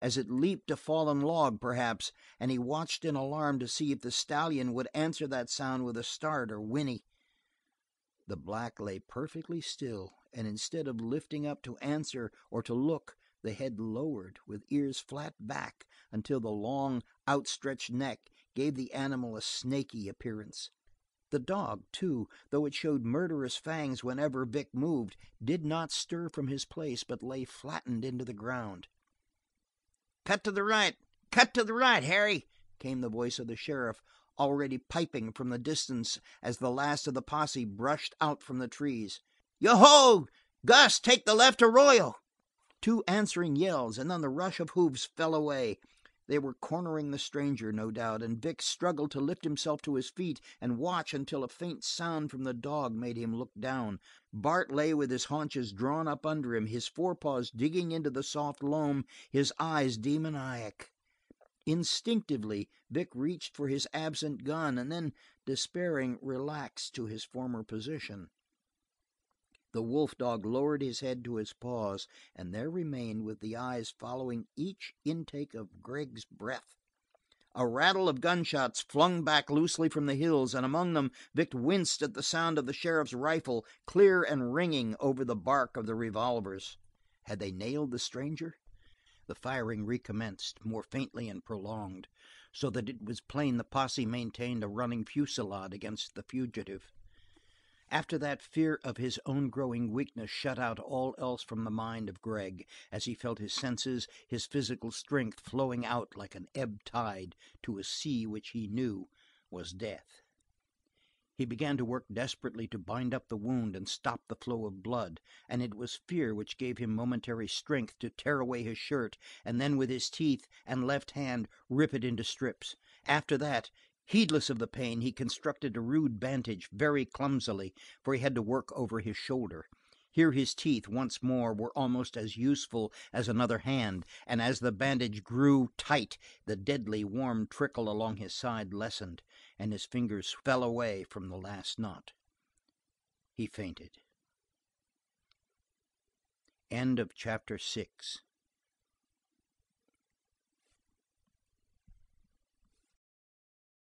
as it leaped a fallen log, perhaps, and he watched in alarm to see if the stallion would answer that sound with a start or whinny. The black lay perfectly still, and instead of lifting up to answer or to look, the head lowered, with ears flat back, until the long, outstretched neck gave the animal a snaky appearance. The dog, too, though it showed murderous fangs whenever Vic moved, did not stir from his place, but lay flattened into the ground. "Cut to the right! Cut to the right, Harry!" came the voice of the sheriff, already piping from the distance as the last of the posse brushed out from the trees. "Yo-ho! Gus, take the left arroyo!" Two answering yells, and then the rush of hoofs fell away. They were cornering the stranger, no doubt, and Vic struggled to lift himself to his feet and watch until a faint sound from the dog made him look down. Bart lay with his haunches drawn up under him, his forepaws digging into the soft loam, his eyes demoniac. Instinctively Vic reached for his absent gun, and then, despairing, relaxed to his former position. The wolf dog lowered his head to his paws, and there remained with the eyes following each intake of Gregg's breath. A rattle of gunshots flung back loosely from the hills, and among them Vic winced at the sound of the sheriff's rifle, clear and ringing over the bark of the revolvers. Had they nailed the stranger? The firing recommenced, more faintly and prolonged, so that it was plain the posse maintained a running fusillade against the fugitive. After that, fear of his own growing weakness shut out all else from the mind of Gregg, as he felt his senses, his physical strength flowing out like an ebb tide to a sea which he knew was death. He began to work desperately to bind up the wound and stop the flow of blood, and it was fear which gave him momentary strength to tear away his shirt and then with his teeth and left hand rip it into strips. After that, heedless of the pain, he constructed a rude bandage very clumsily, for he had to work over his shoulder. Here his teeth, once more, were almost as useful as another hand, and as the bandage grew tight, the deadly, warm trickle along his side lessened, and his fingers fell away from the last knot. He fainted. End of chapter 6.